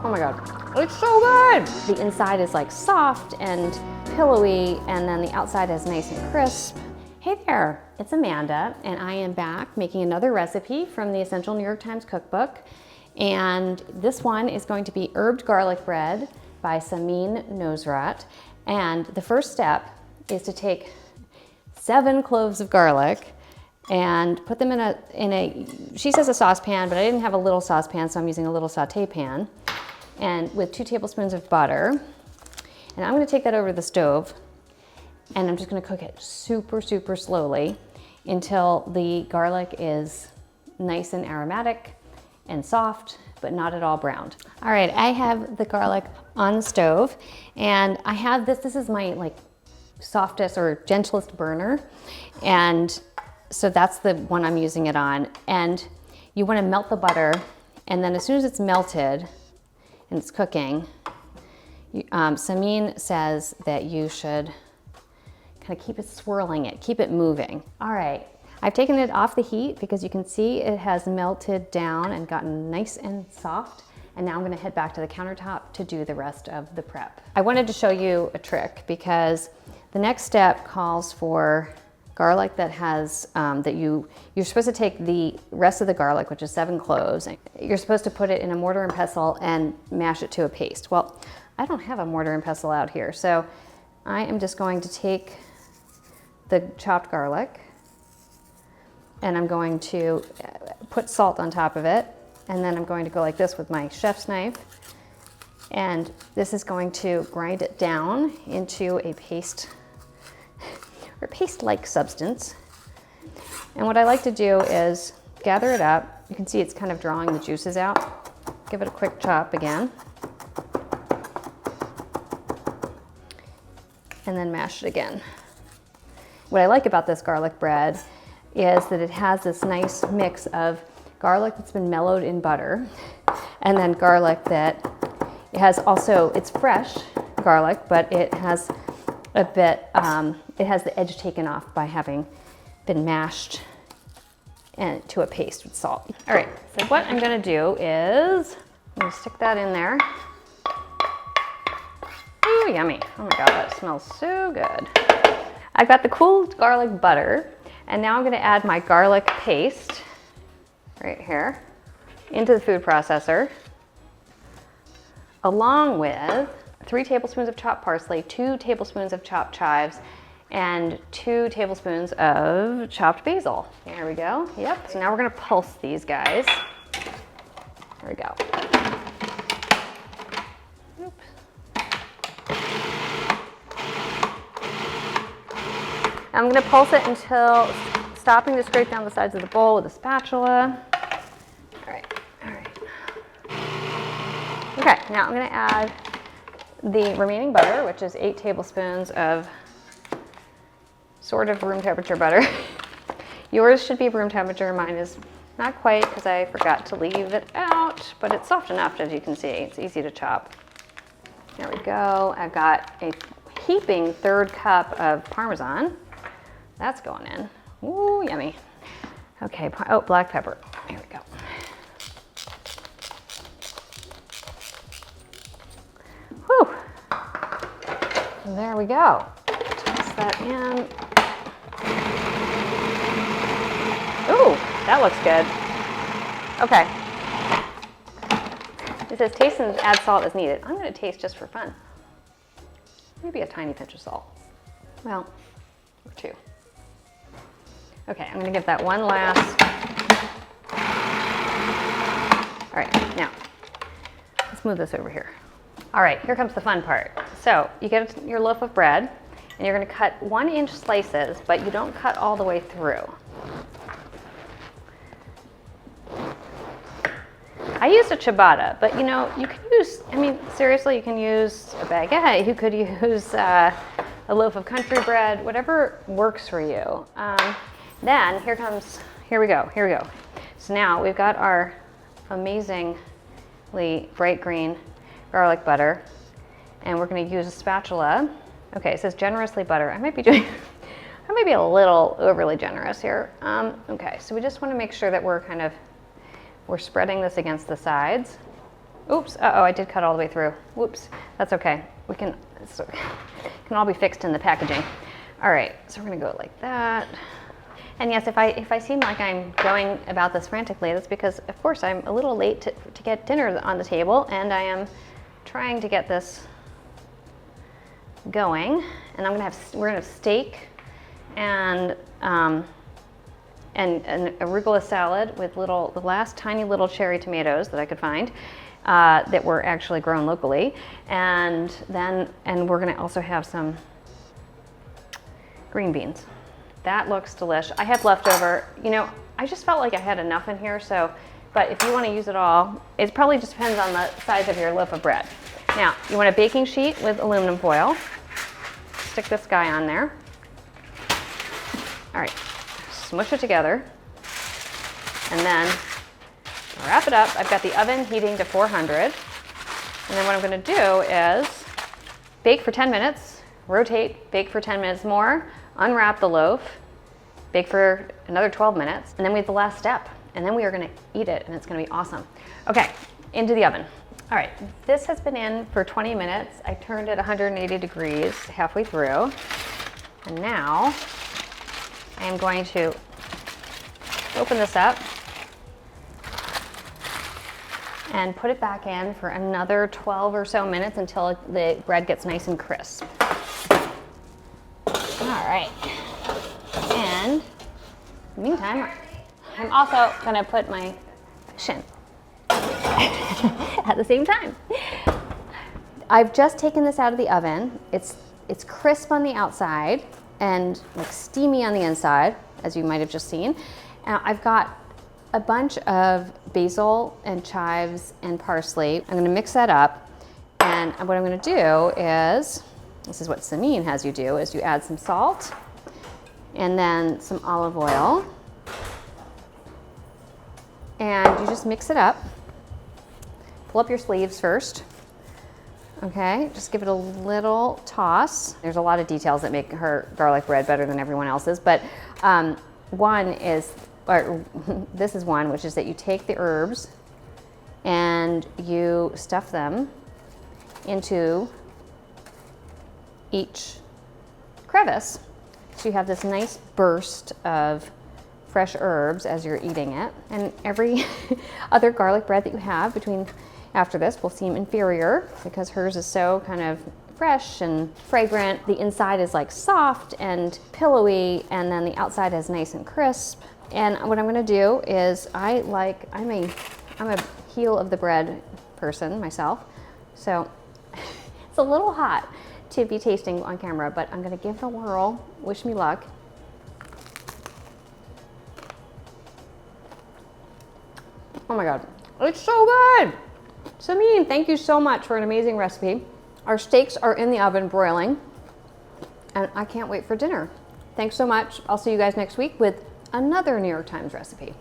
Oh my God, it's so good. The inside is like soft and pillowy, and then the outside is nice and crisp. Hey there, it's Amanda, and I am back making another recipe from the Essential New York Times Cookbook. And this one is going to be herbed garlic bread by Samin Nosrat. And the first step is to take 7 cloves of garlic and put them in a, she says a saucepan, but I didn't have a little saucepan, so I'm using a little saute pan. And with 2 tablespoons of butter. And I'm gonna take that over to the stove, and I'm just gonna cook it super, super slowly until the garlic is nice and aromatic and soft, but not at all browned. All right, I have the garlic on the stove, and I have this is my like softest or gentlest burner. And so that's the one I'm using it on. And you wanna melt the butter, and then as soon as it's melted and it's cooking, Samin says that you should kind of keep it swirling it, keep it moving. All right, I've taken it off the heat because you can see it has melted down and gotten nice and soft. And now I'm gonna head back to the countertop to do the rest of the prep. I wanted to show you a trick because the next step calls for garlic that has, you're supposed to take the rest of the garlic, which is 7 cloves. You're supposed to put it in a mortar and pestle and mash it to a paste. Well, I don't have a mortar and pestle out here, so I am just going to take the chopped garlic and I'm going to put salt on top of it, and then I'm going to go like this with my chef's knife, and this is going to grind it down into a paste or paste-like substance. And what I like to do is gather it up. You can see it's kind of drawing the juices out. Give it a quick chop again. And then mash it again. What I like about this garlic bread is that it has this nice mix of garlic that's been mellowed in butter, and then garlic that it has also, it's fresh garlic, but it has a bit, it has the edge taken off by having been mashed and to a paste with salt. All right, so what I'm gonna do is, I'm gonna stick that in there. Ooh, yummy. Oh my God, that smells so good. I've got the cooled garlic butter, and now I'm gonna add my garlic paste right here into the food processor, along with 3 tablespoons of chopped parsley, 2 tablespoons of chopped chives, and 2 tablespoons of chopped basil. There we go. Yep. So now we're gonna pulse these guys. There we go. Oops. I'm gonna pulse it until stopping to scrape down the sides of the bowl with a spatula. All right. Okay, now I'm gonna add the remaining butter, which is 8 tablespoons of sort of room temperature butter. Yours should be room temperature. Mine is not quite because I forgot to leave it out, but it's soft enough, as you can see. It's easy to chop. There we go. I've got a heaping 1/3 cup of Parmesan. That's going in. Ooh, yummy. Okay, oh, black pepper. Here we go. Whew. There we go. Toss that in. Ooh, that looks good. Okay. It says taste and add salt as needed. I'm gonna taste just for fun. Maybe a tiny pinch of salt. Well, or 2. Okay, I'm gonna give that one last. All right, now, let's move this over here. All right, here comes the fun part. So you get your loaf of bread, and you're gonna cut 1-inch slices, but you don't cut all the way through. I used a ciabatta, but you know, you can use, I mean, seriously, you can use a baguette, you could use a loaf of country bread, whatever works for you. Then here we go. So now we've got our amazingly bright green garlic butter, and we're gonna use a spatula. Okay, it says generously butter. I might be a little overly generous here. Okay, so we just wanna make sure that we're spreading this against the sides. Oops, uh-oh, I did cut all the way through. Whoops, that's okay. It can all be fixed in the packaging. All right, so we're gonna go like that. And yes, if I seem like I'm going about this frantically, that's because, of course, I'm a little late to get dinner on the table, and I am trying to get this going. And we're gonna have steak and an arugula salad with the last tiny little cherry tomatoes that I could find that were actually grown locally, and we're gonna also have some green beans. That looks delish. I have leftover, I just felt like I had enough in here, but if you want to use it all, it probably just depends on the size of your loaf of bread. Now, you want a baking sheet with aluminum foil. Stick this guy on there. All right, smush it together, and then wrap it up. I've got the oven heating to 400, and then what I'm gonna do is bake for 10 minutes, rotate, bake for 10 minutes more, unwrap the loaf, bake for another 12 minutes, and then we have the last step, and then we are gonna eat it, and it's gonna be awesome. Okay, into the oven. All right, this has been in for 20 minutes. I turned it 180 degrees halfway through, and now I am going to open this up and put it back in for another 12 or so minutes until the bread gets nice and crisp. All right, and in the meantime, I'm also gonna put my fish in at the same time. I've just taken this out of the oven. It's crisp on the outside and like steamy on the inside, as you might have just seen. Now I've got a bunch of basil and chives and parsley. I'm gonna mix that up, and what I'm gonna do is, this is what Samin has you do, is you add some salt and then some olive oil, and you just mix it up. Pull up your sleeves first. Okay, just give it a little toss. There's a lot of details that make her garlic bread better than everyone else's, but this is one, which is that you take the herbs and you stuff them into each crevice. So you have this nice burst of fresh herbs as you're eating it. And every other garlic bread that you have after this will seem inferior because hers is so kind of fresh and fragrant. The inside is like soft and pillowy, and then the outside is nice and crisp. And what I'm gonna do is I'm a heel of the bread person myself, so it's a little hot to be tasting on camera, but I'm gonna give it a whirl. Wish me luck. Oh my God, it's so good. Samin, thank you so much for an amazing recipe. Our steaks are in the oven broiling, and I can't wait for dinner. Thanks so much. I'll see you guys next week with another New York Times recipe.